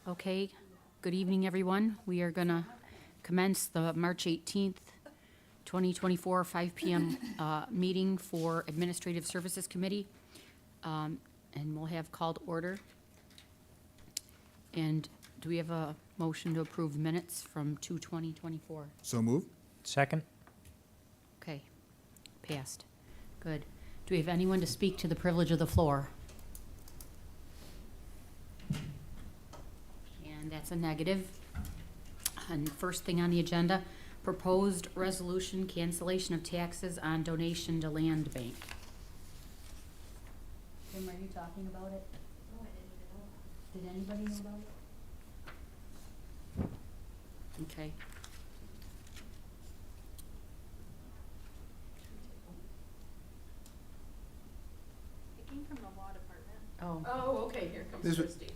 Okay, good evening, everyone. We are going to commence the March 18th, 2024, 5 PM meeting for Administrative Services Committee. And we'll have called order. And do we have a motion to approve the minutes from 2/20/24? So move. Second? Okay, passed. Good. Do we have anyone to speak to the privilege of the floor? And that's a negative. And first thing on the agenda, proposed resolution cancellation of taxes on donation to Land Bank. Tim, are you talking about it? No, I didn't even know. Did anybody know about it? Okay. It came from the law department. Oh. Oh, okay, here comes This Christie.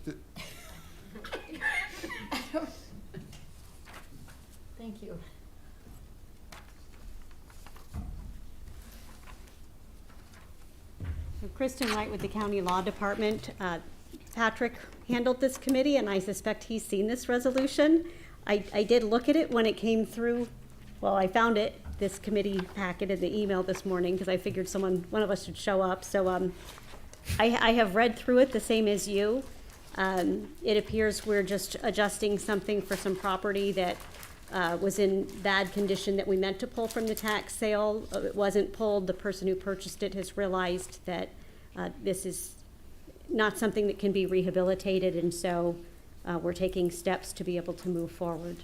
Thank you. So Kristen Wright with the County Law Department. Patrick handled this committee, and I suspect he's seen this resolution. I did look at it when it came through. Well, I found it, this committee packet in the email this morning, because I figured one of us should show up. So I have read through it the same as you. It appears we're just adjusting something for some property that was in bad condition that we meant to pull from the tax sale. It wasn't pulled. The person who purchased it has realized that this is not something that can be rehabilitated, and so we're taking steps to be able to move forward.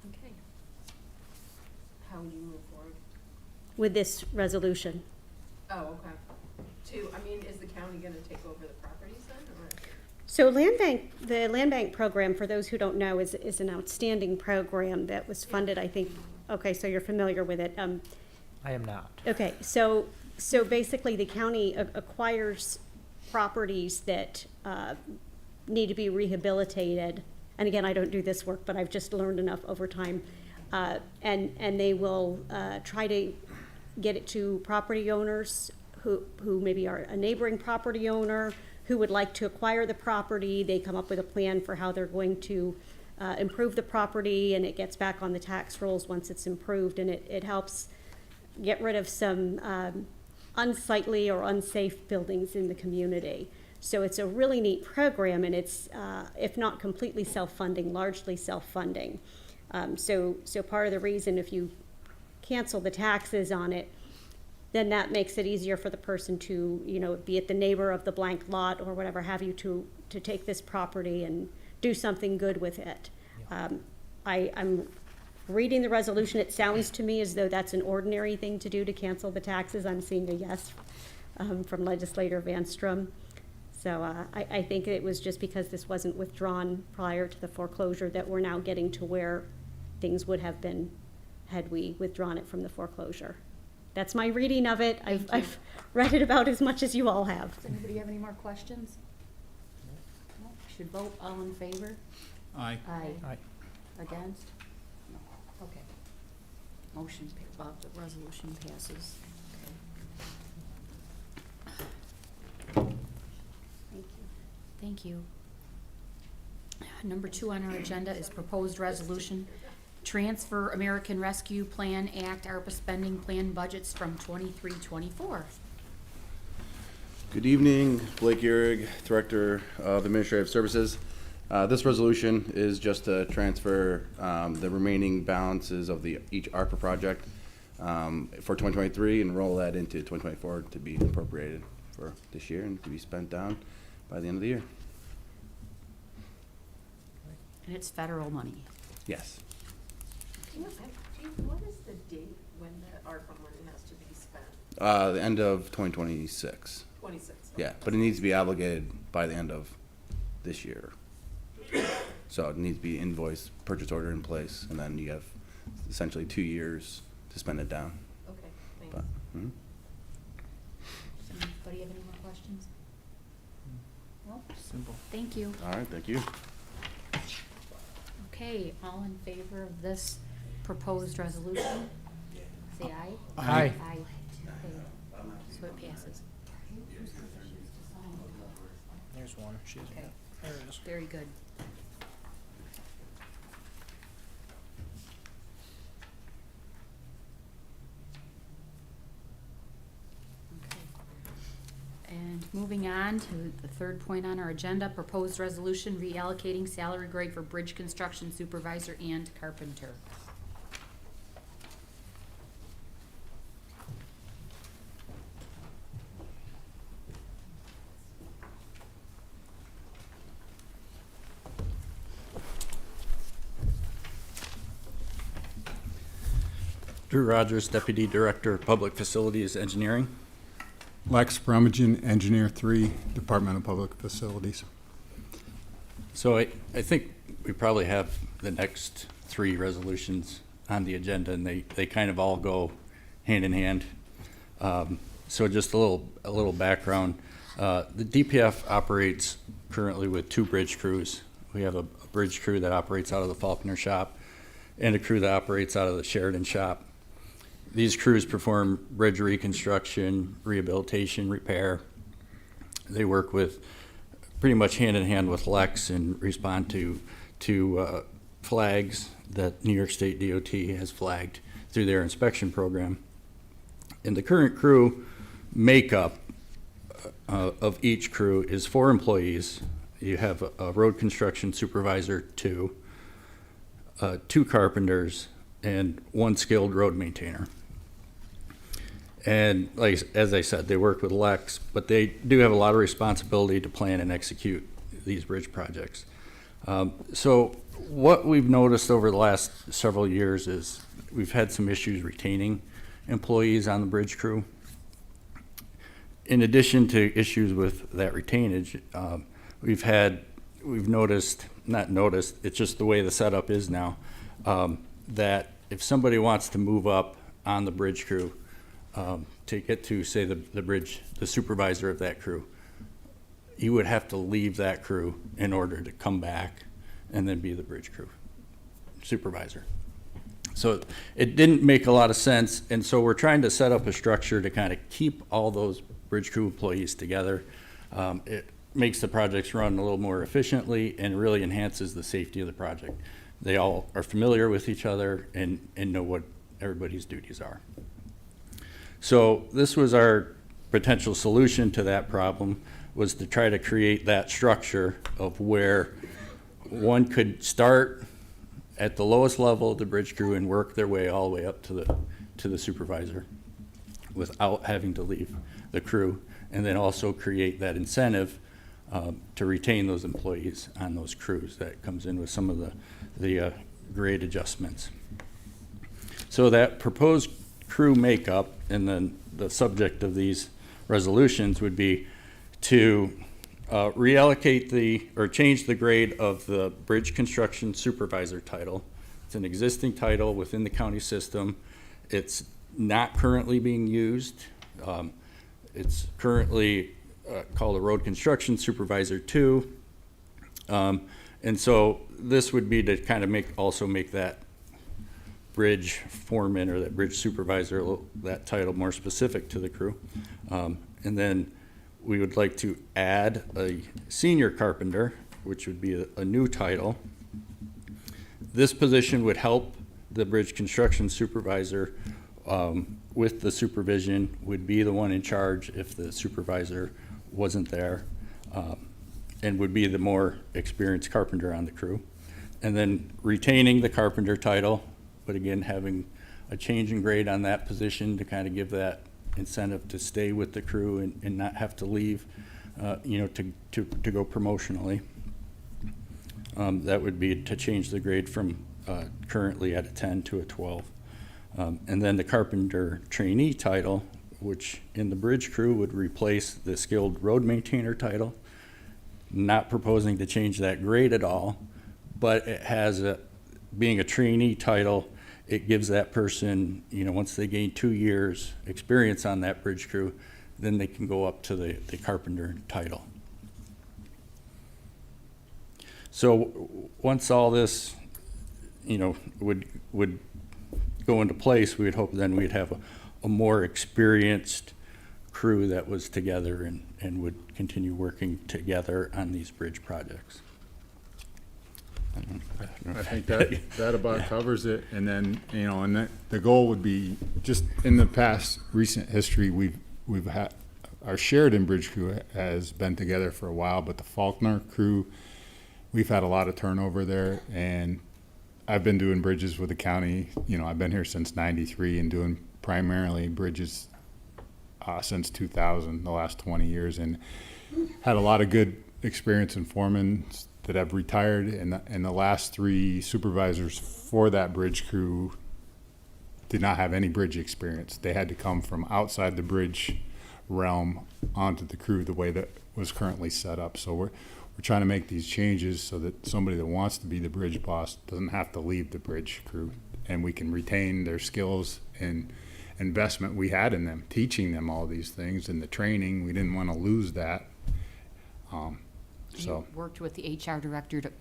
Okay. How will you move forward? With this resolution. Oh, okay. Is the county gonna take over the properties then, or? So the Land Bank program, for those who don't know, is an outstanding program that was funded, I think, okay, so you're familiar with it. I am not. Okay, so basically the county acquires properties that need to be rehabilitated. And again, I don't do this work, but I've just learned enough over time. And they will try to get it to property owners who maybe are a neighboring property owner who would like to acquire the property. They come up with a plan for how they're going to improve the property, and it gets back on the tax rolls once it's improved, and it helps get rid of some unsightly or unsafe buildings in the community. So it's a really neat program, and it's, if not completely self-funding, largely self-funding. So part of the reason, if you cancel the taxes on it, then that makes it easier for the person to, be it the neighbor of the blank lot or whatever have you, to take this property and do something good with it. I'm reading the resolution. It sounds to me as though that's an ordinary thing to do, to cancel the taxes. I'm seeing a yes from Legislator Vanstrom. So I think it was just because this wasn't withdrawn prior to the foreclosure that we're now getting to where things would have been had we withdrawn it from the foreclosure. That's my reading of it. I've read it about as much as you all have. Does anybody have any more questions? No. Should vote, all in favor? Aye. Aye. Aye. Against? No. Okay. Motion's, the resolution passes. Thank you. Thank you. Number 2 on our agenda is proposed resolution. Transfer American Rescue Plan Act ARPA spending plan budgets from 23-24. Good evening, Blake Uhrig, Director of Administrative Services. This resolution is just to transfer the remaining balances of each ARPA project for 2023 and roll that into 2024 to be appropriated for this year and to be spent down by the end of the year. And it's federal money. Yes. What is the date when the ARPA money has to be spent? The end of 2026. 26. Yeah, but it needs to be obligated by the end of this year. So it needs to be invoice, purchase order in place, and then you have essentially 2 years to spend it down. Okay, thanks. But, Does anybody have any more questions? No? Simple. Thank you. All right, thank you. Okay, all in favor of this proposed resolution? Say aye. Aye. Aye. Okay. So it passes. There's one. She's Okay. There it is. Very good. And moving on to the third point on our agenda, proposed resolution reallocating salary grade for bridge construction supervisor and carpenter. Drew Rogers, Deputy Director, Public Facilities Engineering. Lex Brummagen, Engineer 3, Department of Public Facilities. So I think we probably have the next three resolutions on the agenda, and they kind of all go hand in hand. So just a little background. The DPF operates currently with two bridge crews. We have a bridge crew that operates out of the Faulkner shop and a crew that operates out of the Sheridan shop. These crews perform bridge reconstruction, rehabilitation, repair. They work with pretty much hand in hand with Lex and respond to flags that New York State DOT has flagged through their inspection program. And the current crew makeup of each crew is 4 employees. You have a road construction supervisor, 2 carpenters, and 1 skilled road maintainer. And as I said, they work with Lex, but they do have a lot of responsibility to plan and execute these bridge projects. So what we've noticed over the last several years is we've had some issues retaining employees on the bridge crew. In addition to issues with that retainage, it's just the way the setup is now, that if somebody wants to move up on the bridge crew, to get to, say, the supervisor of that crew, you would have to leave that crew in order to come back and then be the bridge crew supervisor. So it didn't make a lot of sense, and so we're trying to set up a structure to kind of keep all those bridge crew employees together. It makes the projects run a little more efficiently and really enhances the safety of the project. They all are familiar with each other and know what everybody's duties are. So this was our potential solution to that problem, was to try to create that structure of where one could start at the lowest level of the bridge crew and work their way all the way up to the supervisor without having to leave the crew, and then also create that incentive to retain those employees on those crews. That comes in with some of the grade adjustments. So that proposed crew makeup, and then the subject of these resolutions would be to reallocate or change the grade of the bridge construction supervisor title. It's an existing title within the county system. It's not currently being used. It's currently called a road construction supervisor 2. And so this would be to kind of also make that bridge foreman or that bridge supervisor, that title more specific to the crew. And then we would like to add a senior carpenter, which would be a new title. This position would help the bridge construction supervisor with the supervision, would be the one in charge if the supervisor wasn't there, and would be the more experienced carpenter on the crew. And then retaining the carpenter title, but again, having a change in grade on that position to kind of give that incentive to stay with the crew and not have to leave, to go promotionally. That would be to change the grade from currently at a 10 to a 12. And then the carpenter trainee title, which in the bridge crew would replace the skilled road maintainer title. Not proposing to change that grade at all, but it has being a trainee title, it gives that person, once they gain 2 years experience on that bridge crew, then they can go up to the carpenter title. So once all this, would go into place, we would hope then we'd have a more experienced crew that was together and would continue working together on these bridge projects. I think that about covers it. And then, you know, and the goal would be, just in the past recent history, we've had, our Sheridan Bridge crew has been together for a while, but the Faulkner crew, we've had a lot of turnover there. And I've been doing bridges with the county, you know, I've been here since '93 and doing primarily bridges since 2000, the last 20 years, and had a lot of good experience in foremen that have retired, and the last 3 supervisors for that bridge crew did not have any bridge experience. They had to come from outside the bridge realm onto the crew the way that was currently set up. So we're trying to make these changes so that somebody that wants to be the bridge boss doesn't have to leave the bridge crew, and we can retain their skills and investment we had in them, teaching them all these things, and the training. We didn't want to lose that. So. You worked with the HR director to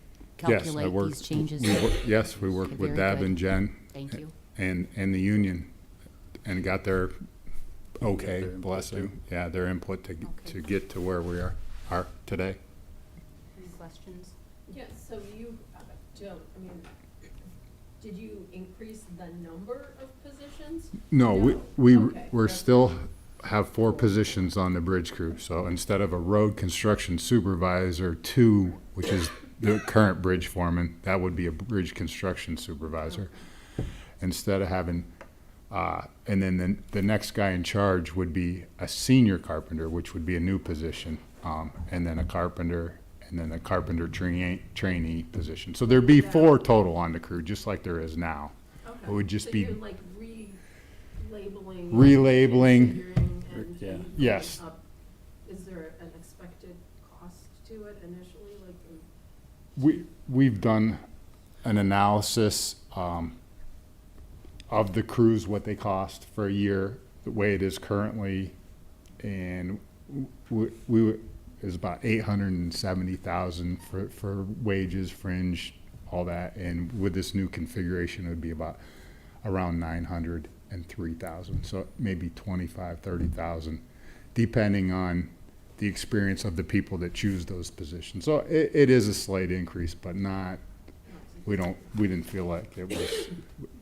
Yes, calculate these changes? Yes, we worked Okay, with very Deb good. and Jen. Thank you. And the union, and got their okay, Their input blessing, yeah, their input to Okay. get to where we are today. Any questions? Yes, so you, Jill, I mean, did you increase the number of positions? No, Okay, we're that's- still have 4 positions on the bridge crew. So instead of a road construction supervisor, 2, which is the current bridge foreman, that would be a bridge construction supervisor. Instead of having, and then the next guy in charge would be a senior carpenter, which would be a new position, and then a carpenter, and then a carpenter trainee position. So there'd be 4 total on the crew, just like there is now. Okay. It would just So be you're like relabeling. Relabeling. configuring and Yeah. putting Yes. up. Is there an expected cost to it initially, like? We've done an analysis of the crews, what they cost for a year, the way it is currently, and is about 870,000 for wages, fringe, all that, and with this new configuration, it would be about around 903,000, so maybe 30,000, depending on the experience of the people that choose those positions. So it is a slight increase, but not, we didn't feel like it was,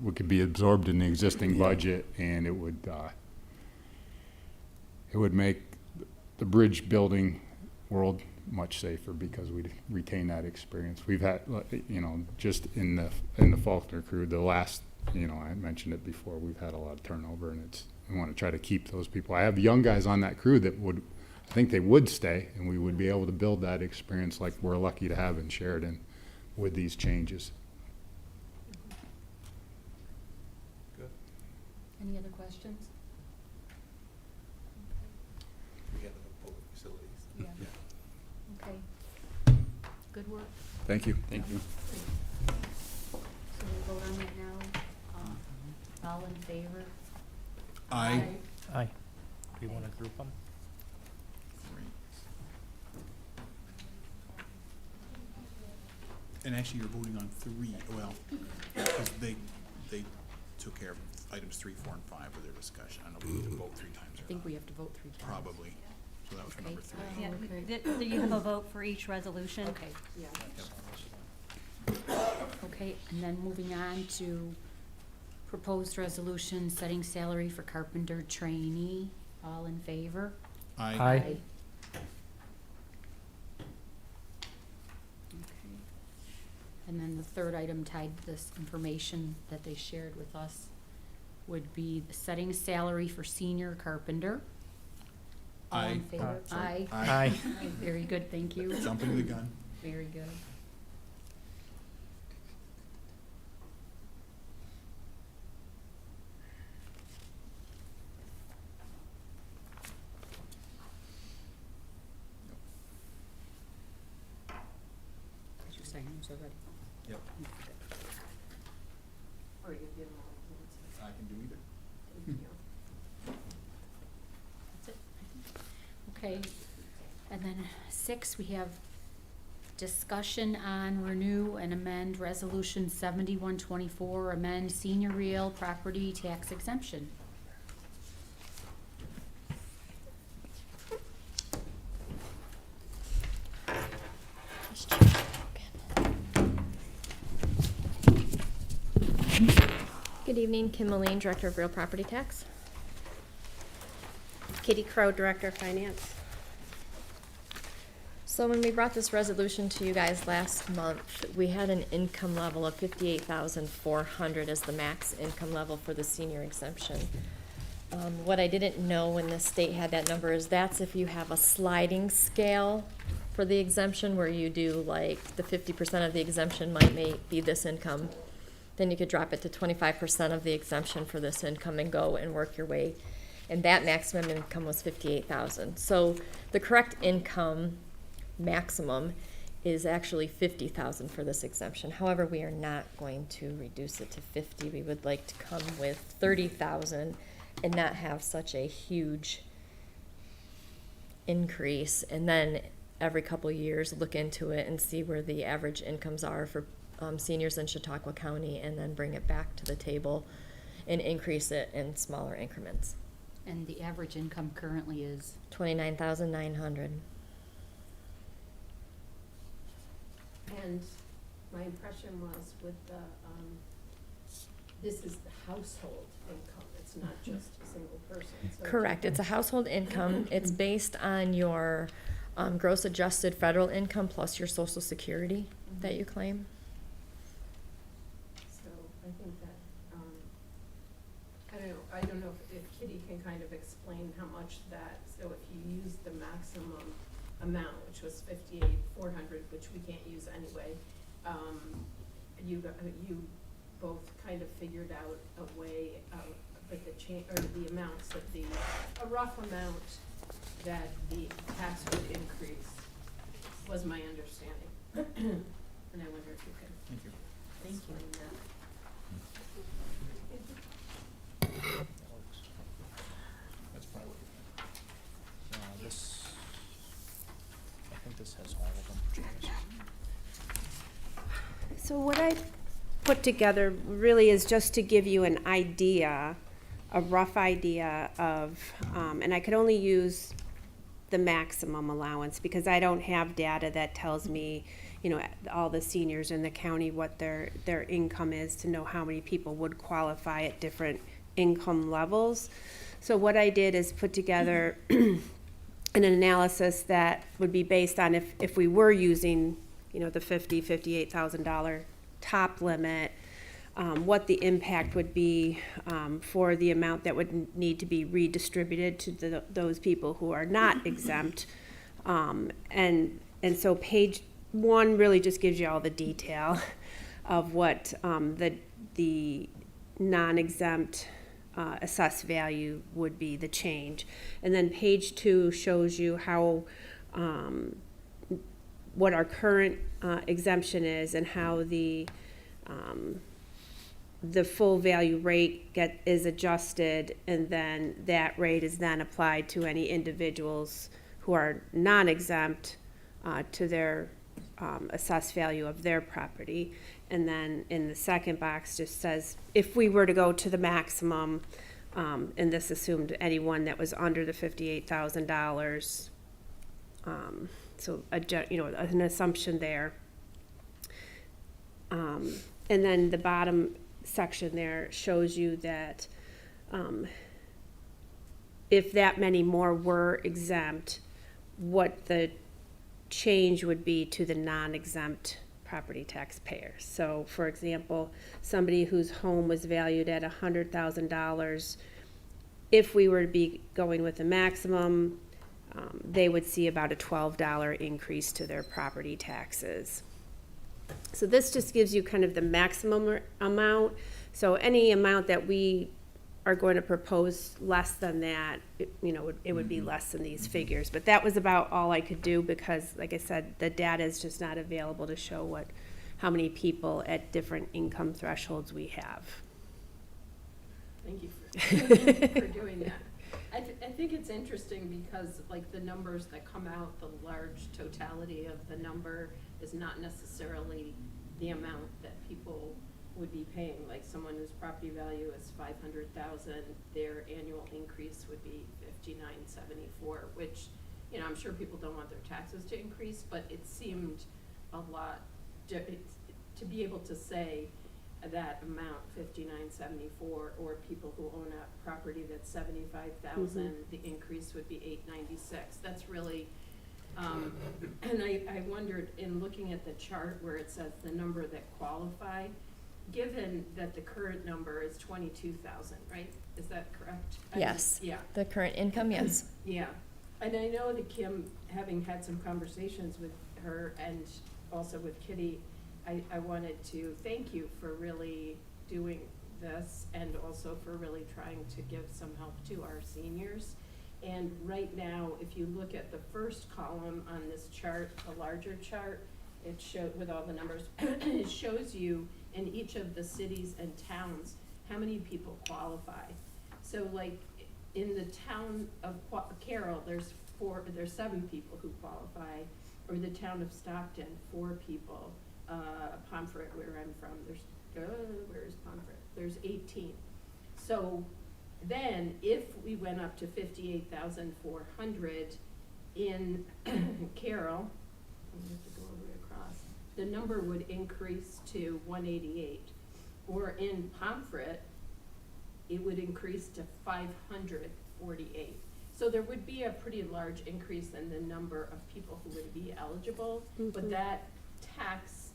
we could be absorbed in the existing budget, and it would make the bridge building world much safer because we'd retain that experience. We've had, you know, just in the Faulkner crew, the last, you know, I mentioned it before, we've had a lot of turnover, and we want to try to keep those people. I have young guys on that crew that would, I think they would stay, and we would be able to build that experience like we're lucky to have in Sheridan with these changes. Any other questions? We have the public facilities. Yeah. Okay. Good work. Thank you. Thank you. So we'll vote on that now. All in favor? Aye. Do you want to group them? And actually, you're voting on 3, well, because they took care of items 3, 4, and 5 with their discussion. I don't know if we need to vote 3 times I or think not. we have to vote 3 times. Probably. So that was for Okay. number 3. Yeah, Okay. do you have a vote for each resolution? Okay, Yeah. okay, and then moving on to proposed resolution setting salary for carpenter trainee. All in favor? Aye. Aye. Okay. And then the third item tied to this information that they shared with us would be the setting salary for senior carpenter. All in Aye. favor? Aye. Aye. Aye, very good, thank you. Jumping the gun. Very good. Did you sign those already? Yep. Or you give them all at once. I can do either. Thank you. That's it, I think. Okay, and then 6, we have discussion on renew and amend resolution 7124, amend senior real property tax exemption. evening, Kim Moline, Director of Real Property Tax. Kitty Crow, Director of Finance. So when we brought this resolution to you guys last month, we had an income level of 58,400 as the max income level for the senior exemption. What I didn't know when the state had that number is that's if you have a sliding scale for the exemption where you do like the 50% of the exemption may be this income. Then you could drop it to 25% of the exemption for this income and go and work your way. And that maximum income was 58,000. So the correct income maximum is actually 50,000 for this exemption. However, we are not going to reduce it to 50. We would like to come with 30,000 and not have such a huge increase. And then every couple years, look into it and see where the average incomes are for seniors in Chautauqua County, and then bring it back to the table and increase it in smaller increments. And the average income currently is? 29,900. And my impression was with the, this is the household income, it's not just a single person. So Correct. It's a household income. It's based on your gross adjusted federal income plus your Social Security that you claim. So I think that, I don't know if Kitty can kind of explain how much that, so if you use the maximum amount, which was 58,400, which we can't use anyway, you both kind of figured out a way of, but the amounts that a rough amount that the tax would increase was my understanding. And I wonder if you can Thank you. explain that. That's probably what this, I think this has all of them, Janice. So what I put together really is just to give you an idea, a rough idea of, and I could only use the maximum allowance because I don't have data that tells me, you know, all the seniors in the county, what their income is to know how many people would qualify at different income levels. So what I did is put together an analysis that would be based on if we were using, you know, the $58,000 top limit, what the impact would be for the amount that would need to be redistributed to those people who are not exempt. And so page 1 really just gives you all the detail of what the non-exempt assessed value would be, the change. And then page 2 shows you how what our current exemption is and how the full value rate is adjusted, and then that rate is then applied to any individuals who are non-exempt to their assessed value of their property. And then in the second box just says if we were to go to the maximum, and this assumed anyone that was under the $58,000, so an assumption there. And then the bottom section there shows you that if that many more were exempt, what the change would be to the non-exempt property taxpayers. So for example, somebody whose home was valued at $100,000, if we were to be going with the maximum, they would see about a $12 increase to their property taxes. So this just gives you kind of the maximum amount. So any amount that we are going to propose less than that, it would be less than these figures. But that was about all I could do because, like I said, the data is just not available to show how many people at different income thresholds we have. Thank you for doing that. I think it's interesting because like the numbers that come out, the large totality of the number is not necessarily the amount that people would be paying. Like someone whose property value is $500,000, their annual increase would be $59.74, which, I'm sure people don't want their taxes to increase, but it seemed a lot to be able to say, that amount, 5974, or people who own a property that's 75,000, the increase would be 896. That's really, and I wondered, in looking at the chart where it says the number that qualify, given that the current number is 22,000, right? Is that correct? I mean, Yes. Yeah. The current income, yes. Yeah, and I know that Kim, having had some conversations with her and also with Kitty, I wanted to thank you for really doing this and also for really trying to give some help to our seniors. And right now, if you look at the first column on this chart, a larger chart, it showed with all the numbers, it shows you in each of the cities and towns how many people qualify. So like in the town of Carroll, there's 7 people who qualify, or the town of Stockton, 4 people. Pomfret, where I'm from, where is Pomfret? There's 18. So then, if we went up to 58,400 in Carroll, I'm gonna have to go all the way across, the number would increase to 188. Or in Pomfret, it would increase to 548. So there would be a pretty large increase in the number of people who would be eligible, but that tax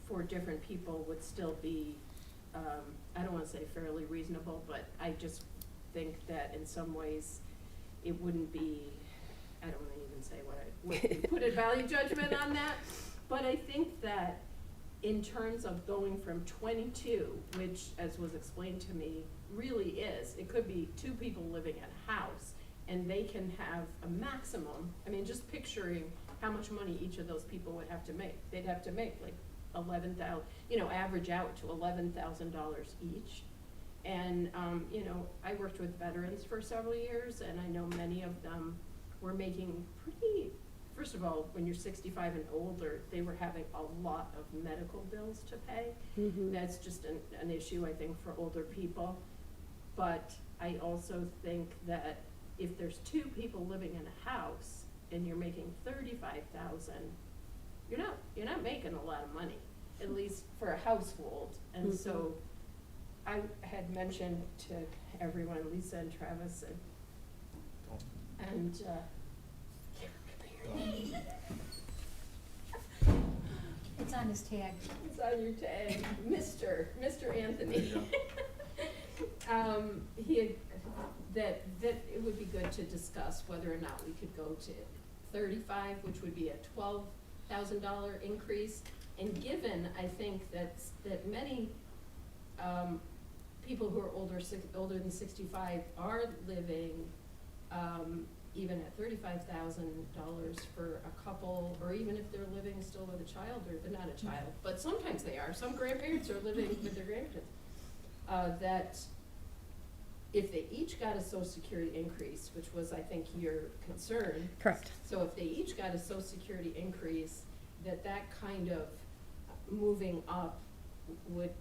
for different people would still be, I don't wanna say fairly reasonable, but I just think that in some ways it wouldn't be, I don't wanna even say what would put a value judgment on that, but I think that in terms of going from 22, which, as was explained to me, really is, it could be 2 people living in a house, and they can have a maximum, I mean, just picturing how much money each of those people would have to make. They'd have to make like 11,000, average out to $11,000 each. And, I worked with veterans for several years, and I know many of them were making pretty, first of all, when you're 65 and older, they were having a lot of medical bills to pay. That's just an issue, I think, for older people. But I also think that if there's 2 people living in a house and you're making 35,000, you're not making a lot of money, at least for a household. And so I had mentioned to everyone, Lisa and Travis, and It's on his tag. it's on your tag, Mr. Anthony. He had, that it would be good to discuss whether or not we could go to 35, which would be a $12,000 increase. And given, I think that many people who are older than 65 are living even at $35,000 for a couple, or even if they're living still with a child, or they're not a child, but sometimes they are. Some grandparents are living with their grandkids. That if they each got a Social Security increase, which was, I think, your concern. Correct. So if they each got a Social Security increase, that kind of moving up would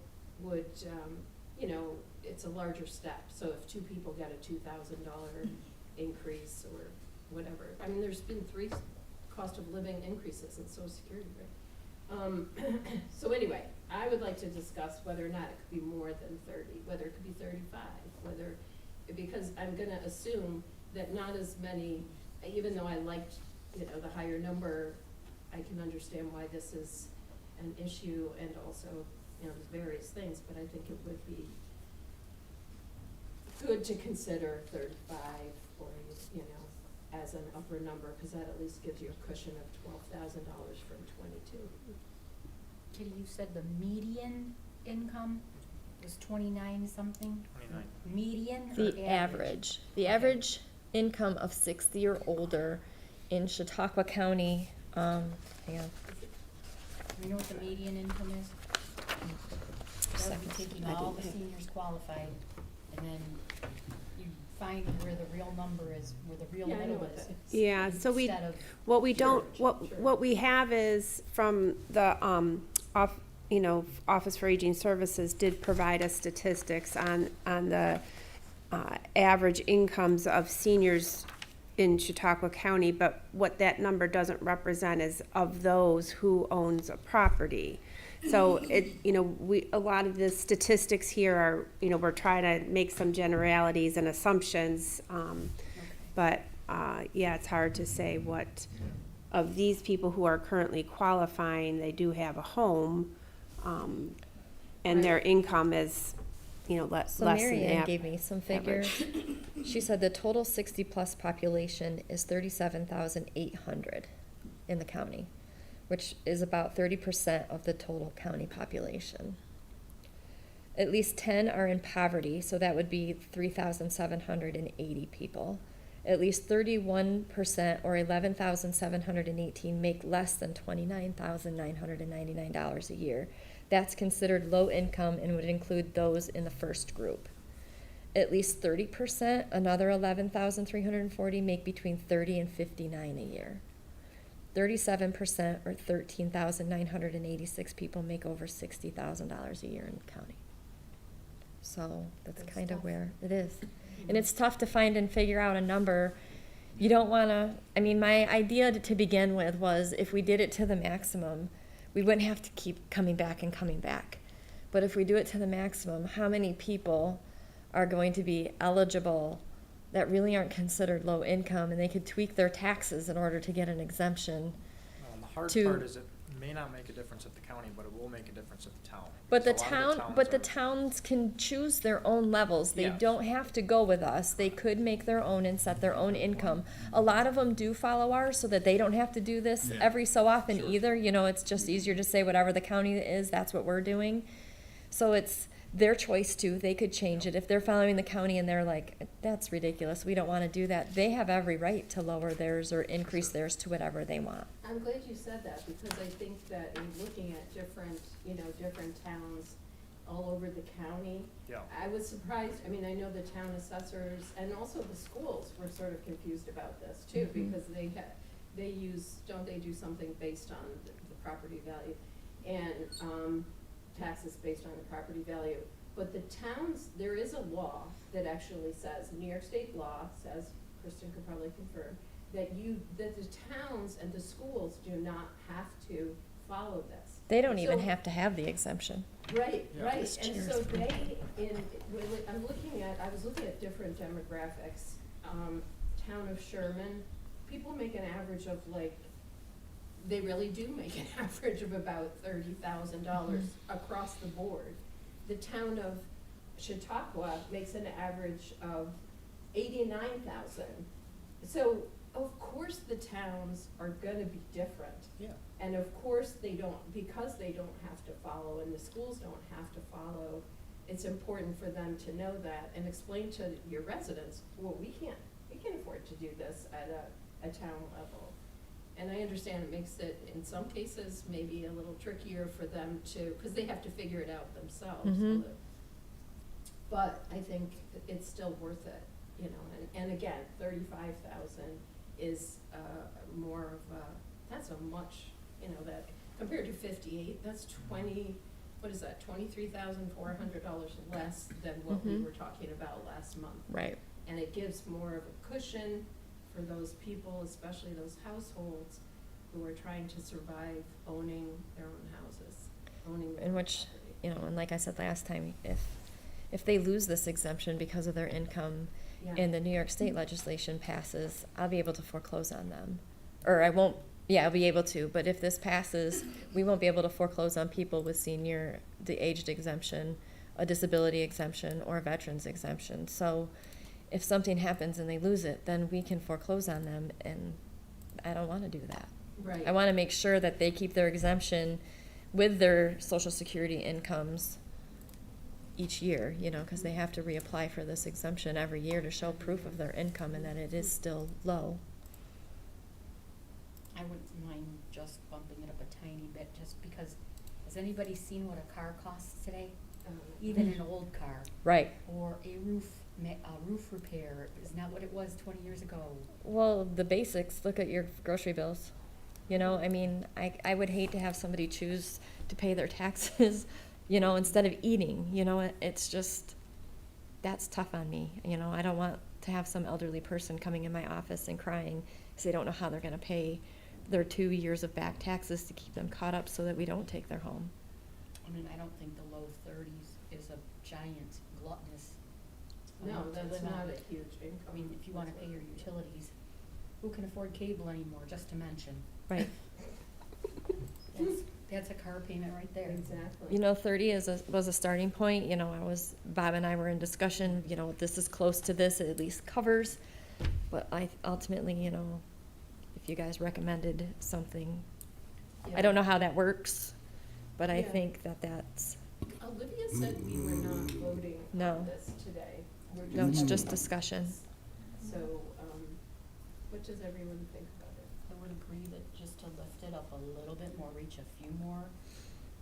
it's a larger step. So if 2 people got a $2,000 increase or whatever, I mean, there's been 3 cost of living increases in Social Security, right? So anyway, I would like to discuss whether or not it could be more than 30, whether it could be 35, because I'm gonna assume that not as many, even though I liked, the higher number, I can understand why this is an issue, and also, there's various things, but I think it would be good to consider 35 or, as an upper number, because that at least gives you a cushion of $12,000 from 22. Kitty, you said the median income was 29 something? 29. Median or The average. The average income of 60 or older in Chautauqua County, hang on. Do you know what the median income is? That would be taking all the seniors qualified, and then you find where the real number is, where the real Yeah, I know middle what is. that Yeah, so we, Instead of, what we don't, Sure. what we have is from the, Office for Aging Services did provide us statistics on the, average incomes of seniors in Chautauqua County, but what that number doesn't represent is of those who owns a property. So a lot of the statistics here are, we're trying to make some generalities and assumptions. But, yeah, it's hard to say what, of these people who are currently qualifying, they do have a home, and their income is, less So than Mary Ann that. gave me some figures. She said the total 60-plus population is 37,800 in the county, which is about 30% of the total county population. At least 10 are in poverty, so that would be 3,780 people. At least 31% or 11,718 make less than $29,999 a year. That's considered low income and would include those in the first group. At least 30%, another 11,340, make between 30 and 59 a year. 37% or 13,986 people make over $60,000 a year in the county. So that's kind of where it is. And it's tough to find and figure out a number. You don't want to, my idea to begin with was if we did it to the maximum, we wouldn't have to keep coming back and coming back. But if we do it to the maximum, how many people are going to be eligible that really aren't considered low income and they could tweak their taxes in order to get an exemption? The hard to- part is it may not make a difference at the county, but it will make a difference at the town. But the Because a lot of town, but the are- towns can choose their own levels. They Yes. don't have to go with us. They could make their own and set their own income. A lot of them do follow ours so that they don't have to do this Yeah. every so often Sure. either. It's just easier to say whatever the county is, that's what we're doing. So it's their choice too. They could change it. If they're following the county and they're like, that's ridiculous, we don't want to do that, they have every right to lower theirs or increase theirs to whatever they want. I'm glad you said that, because I think that in looking at different, different towns all over the county, Yeah. I was surprised, I know the town assessors and also the schools were sort of confused about this too, because they don't they do something based on the property value and, taxes based on the property value. But the towns, there is a law that actually says, New York State law says, Kristen could probably confirm, that the towns and the schools do not have to follow this. They don't even So- have to have the exemption. Right, Yeah. right, This and chair so is pretty they, I was looking at different demographics, town of Sherman, people make an average of they really do make an average of about $30,000 across the board. The town of Chautauqua makes an average of 89,000. So of course the towns are gonna be different. Yeah. And of course because they don't have to follow and the schools don't have to follow, it's important for them to know that and explain to your residents, well, we can't afford to do this at a town level. And I understand it makes it, in some cases, maybe a little trickier for them to, because they have to figure it out themselves. Mhm. But I think it's still worth it, and again, 35,000 is more of that's a much, that, compared to 58, that's $23,400 less than what we Mhm. were talking about last month. Right. And it gives more of a cushion for those people, especially those households who are trying to survive owning their own houses, owning their In own which, property. and like I said last time, if they lose this exemption because of their income Yeah. and the New York State legislation passes, I'll be able to foreclose on them. Or I won't, I'll be able to, but if this passes, we won't be able to foreclose on people with the aged exemption, a disability exemption, or a veterans exemption. So if something happens and they lose it, then we can foreclose on them, and I don't want to do that. Right. I want to make sure that they keep their exemption with their Social Security incomes each year, because they have to reapply for this exemption every year to show proof of their income and that it is still low. I wouldn't mind just bumping it up a tiny bit, just because, has anybody seen what a car costs today? Even an old car, Right. or a roof repair, isn't that what it was 20 years ago? Well, the basics, look at your grocery bills. I would hate to have somebody choose to pay their taxes, instead of eating, it's just, that's tough on me. I don't want to have some elderly person coming in my office and crying because they don't know how they're going to pay their 2 years of back taxes to keep them caught up so that we don't take their home. I mean, I don't think the low thirties is a giant gluttonous. No, amount to that's live on. not a huge income. I mean, if you wanna pay your utilities, who can afford cable anymore, just to mention? Right. That's a car payment right there. Exactly. You know, 30 was a starting point, you know, Bob and I were in discussion, you know, this is close to this, it at least covers. But I ultimately, you know, if you guys recommended something, I don't know how that works, but I Yeah. think that's, Olivia said we were not voting No. on this today. We're no, it's having just discussion. So, what does everyone think about it? I would agree that just to lift it up a little bit more, reach a few more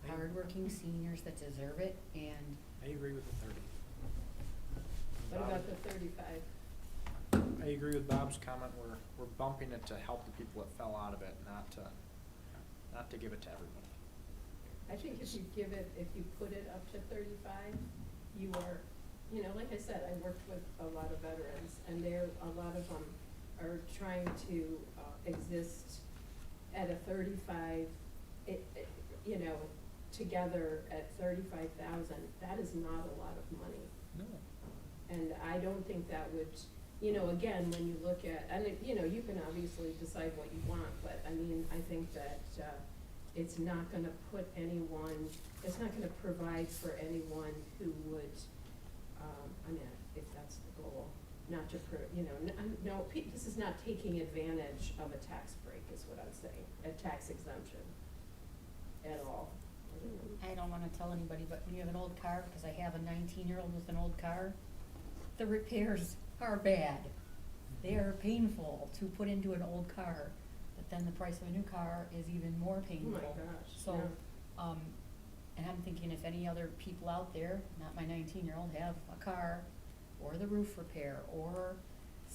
hardworking seniors that deserve it, and I agree with the 30. What Bob, about the 35? I agree with Bob's comment, we're bumping it to help the people that fell out of it, not to give it to everybody. I think if you put it up to 35, you are, you know, like I said, I worked with a lot of veterans, and a lot of them are trying to exist at a 35, you know, together at 35,000. That is not a lot of money. No. And I don't think that would, you know, again, when you look at, and, you know, you can obviously decide what you want, but I mean, I think that it's not gonna put anyone, it's not gonna provide for anyone who would, I mean, if that's the goal, not to, you know, no, this is not taking advantage of a tax break, is what I'm saying, a tax exemption at all. I don't wanna tell anybody, but when you have an old car, because I have a 19-year-old with an old car, the repairs are bad. They are painful to put into an old car, but then the price of a new car is even more Oh painful. my gosh, So, yeah. and I'm thinking if any other people out there, not my 19-year-old, have a car, or the roof repair, or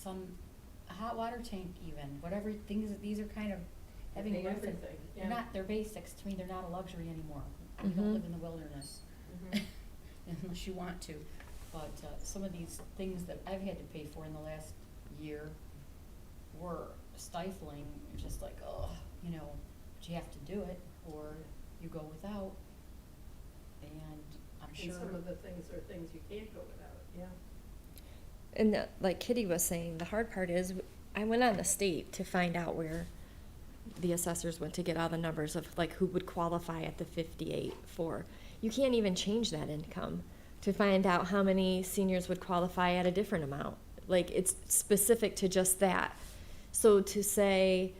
a hot water tank even, whatever things, these are kind of having a Pay roof and- everything, they're yeah. not, they're basics, to me, they're not a luxury anymore. You don't Mhm. live in the wilderness, Mhm. unless you want to. But, some of these things that I've had to pay for in the last year were stifling, just like, oh, you know, but you have to do it, or you go without. And I'm And sure. some of the things are things you can't go without, yeah. And that, like Kitty was saying, the hard part is, I went on the state to find out where the assessors went to get all the numbers of like who would qualify at the 58 for. You can't even change that income to find out how many seniors would qualify at a different amount. Like, it's specific to just that. So to say,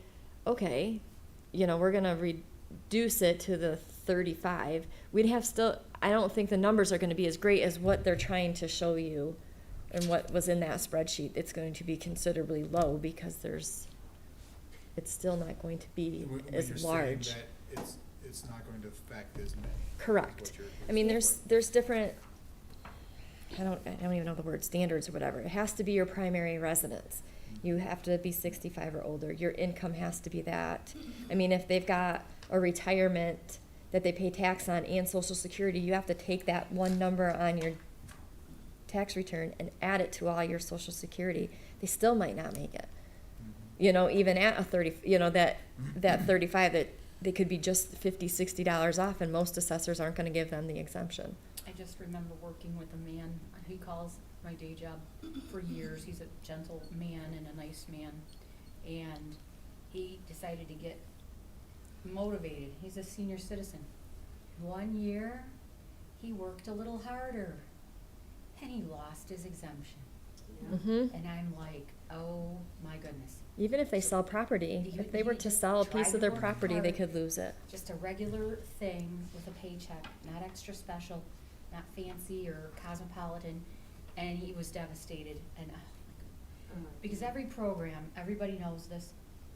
okay, you know, we're gonna reduce it to the 35, we'd have still, I don't think the numbers are gonna be as great as what they're trying to show you and what was in that spreadsheet. It's going to be considerably low because it's still not going to be as large. It's not going to affect as many. Correct. I mean, there's different, I don't even know the word, standards or whatever. It has to be your primary residence. You have to be 65 or older. Your income has to be that. I mean, if they've got a retirement that they pay tax on and Social Security, you have to take that one number on your tax return and add it to all your Social Security. They still might not make it. You know, even at a 30, you know, that 35, that they could be just $50, $60 off, and most assessors aren't gonna give them the exemption. I just remember working with a man, he calls my day job for years, he's a gentle man and a nice man, and he decided to get motivated, he's a senior citizen. 1 year, he worked a little harder, and he lost his exemption. Yeah. Mm-hmm. And I'm like, oh my goodness, Even if they sell property, if they were to sell a piece of their Try to work property, they hard. could lose it. just a regular thing with a paycheck, not extra special, not fancy or cosmopolitan, and he was devastated, and, because every program, everybody knows this,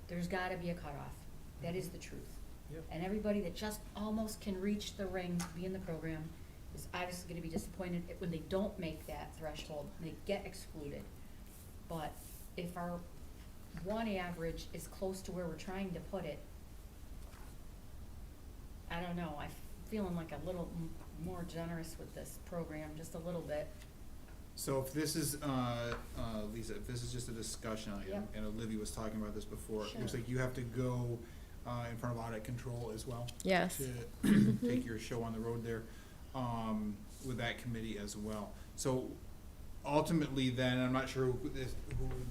there's gotta be a cutoff, that is the truth. Yep. And everybody that just almost can reach the ring to be in the program is obviously gonna be disappointed when they don't make that threshold, and they get excluded. But if our one average is close to where we're trying to put it, I don't know, I'm feeling like a little more generous with this program, just a little bit. So if this is, Lisa, if this is just a discussion item, Yep. and Olivia was talking about this before, it looks Sure. like you have to go, in front of audit control as well. Yes. To take your show on the road there, with that committee as well. So ultimately then, I'm not sure who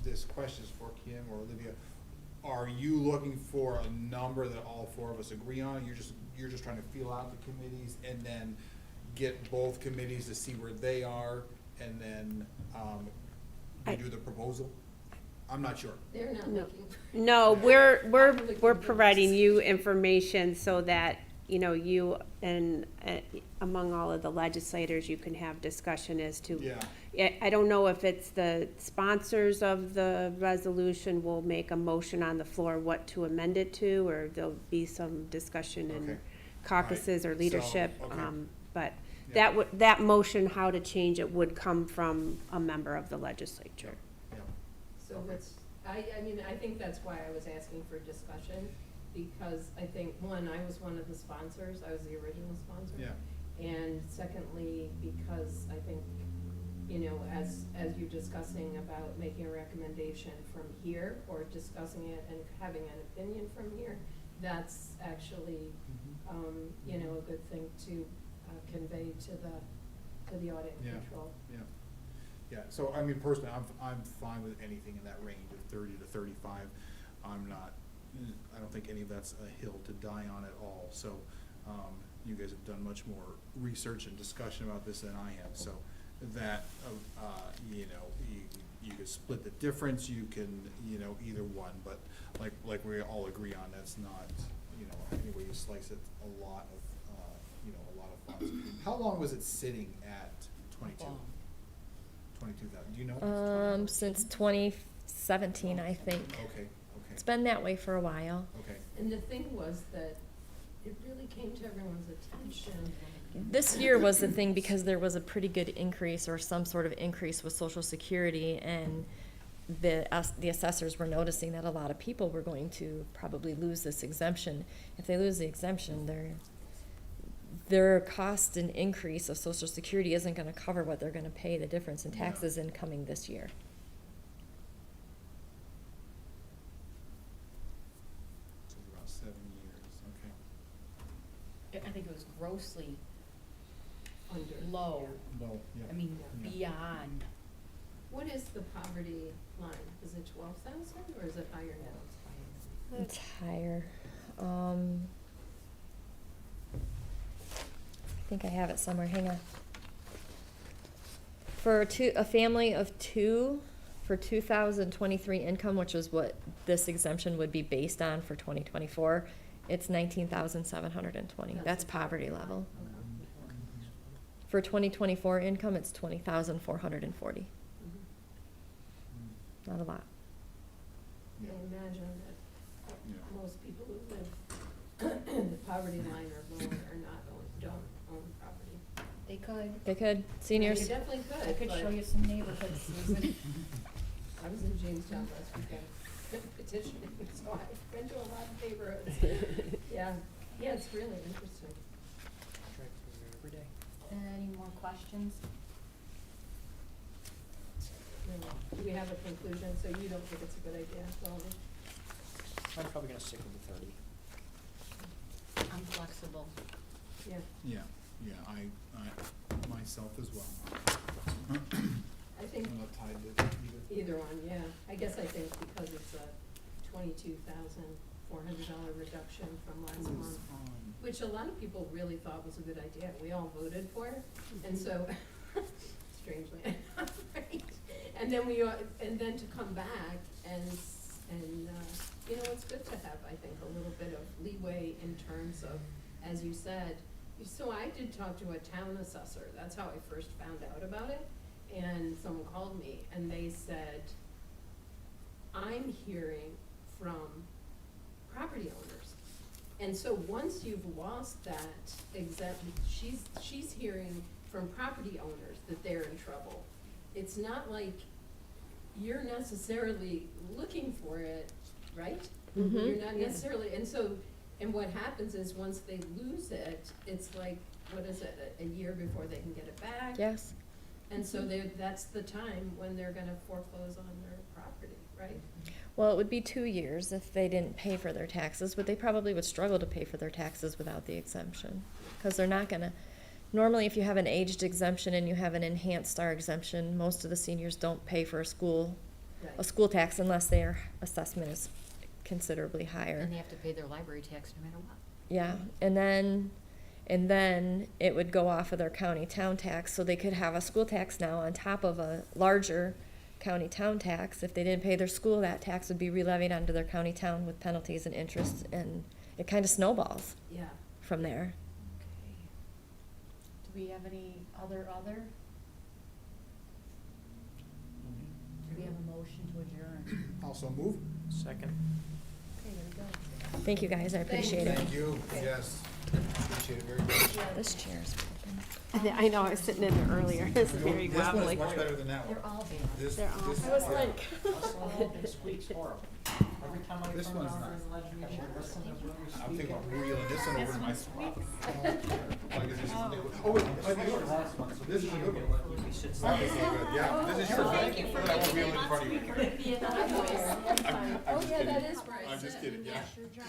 this question is for, Kim or Olivia, are you looking for a number that all four of us agree on? You're just trying to feel out the committees and then get both committees to see where they are and then, you do the proposal? I'm not sure. They're not No. looking. No, we're providing you information so that, you know, you and among all of the legislators, you can have discussion as to. Yeah. I don't know if it's the sponsors of the resolution will make a motion on the floor what to amend it to, or there'll be some discussion Okay. in caucuses or So, leadership. okay. But Yeah. that motion, how to change it, would come from a member of the legislature. Yeah. So what's, I mean, I think that's why I was asking for discussion, because I think, one, I was one of the sponsors, I was the original sponsor. Yeah. And secondly, because I think, you know, as you're discussing about making a recommendation from here, or discussing it and having an opinion from here, that's actually, you know, a good thing to convey to the audit Yeah. control. Yeah, yeah, so I mean, personally, I'm fine with anything in that range of 30 to 35. I'm not, I don't think any of that's a hill to die on at all, so, you guys have done much more research and discussion about this than I have, so that, you know, you could split the difference, you can, you know, either one, but like we all agree on, that's not, you know, any way you slice it, a lot of, you know, a lot of funds. How long was it sitting at 22? 22,000, do you know? Since 2017, I think. Okay, It's okay, been that way for a while. okay. And the thing was that it really came to everyone's attention. This year was the thing because there was a pretty good increase or some sort of increase with Social Security, and the assessors were noticing that a lot of people were going to probably lose this exemption. If they lose the exemption, their cost and increase of Social Security isn't gonna cover what they're gonna pay, the difference in taxes incoming this year. So it's about 7 years, okay. I think it was grossly Under. low. No, yeah. I mean, Yeah. beyond. What is the poverty line? Is it 12,000 or is it higher now? It's higher. I think I have it somewhere, hang on. For a family of two, for 2023 income, which is what this exemption would be based on for 2024, it's 19,720. That's poverty level. For 2024 income, it's 20,440. Not a lot. I Yeah. imagine that Yeah. most people who live in the poverty line or lower are not, don't own property. They could. They could, seniors. You definitely could, I could but show you some neighborhoods, Susan. I was in Jamestown last weekend petitioning, so I went to a lot of neighborhoods. Yeah, yeah, it's really interesting. Drive through there every day. Any more questions? Do we have a conclusion? So you don't think it's a good idea, Melanie? I'm probably gonna stick with the 30. I'm flexible. Yeah. Yeah, yeah, I myself as well. I think I'm not tied to either. either one, yeah. I guess I think because it's a $22,400 reduction from last month, which a lot of people really thought was a good idea. We all voted for it, and so, strangely enough, right? And then and then to come back and, you know, it's good to have, I think, a little bit of leeway in terms of, as you said, so I did talk to a town assessor. That's how I first found out about it. And someone called me and they said, I'm hearing from property owners. And so once you've lost that she's hearing from property owners that they're in trouble. It's not like you're necessarily looking for it, right? Mhm. You're not Yeah. necessarily, and what happens is once they lose it, it's like, what is it, a year before they can get it back? Yes. And so that's the time when they're gonna foreclose on their property, right? Well, it would be 2 years if they didn't pay for their taxes, but they probably would struggle to pay for their taxes without the exemption. Because they're not gonna, normally if you have an aged exemption and you have an enhanced star exemption, most of the seniors don't pay for a school tax unless their assessment is considerably higher. And they have to pay their library tax no matter what. Yeah, and then it would go off of their county town tax, so they could have a school tax now on top of a larger county town tax. If they didn't pay their school, that tax would be re-levied onto their county town with penalties and interest, and it kind of snowballs Yeah. from there. Okay. Do we have any other? Do we have a motion to adjourn? Also move. Second. Okay, there we go. Thank you, guys, I appreciate it. Thank you, yes, appreciate it very much. This chair's open. I know, I was sitting in there earlier, it's very This one wobbly. is much better than that one. They're all bad. This, They're all- this, I was yeah. like, This squeaks horrible. Every time I This turn one's around not. and listen to Willie I'm speak, thinking about wheeling this one over to my spot. Like, is this- oh, wait, I think yours. This is a good one. he sits Oh, this is good, yeah, this is yours. Thank you for I won't wheel it in front of you. Oh, yeah, that is right. I'm just kidding, yeah. Sure, John.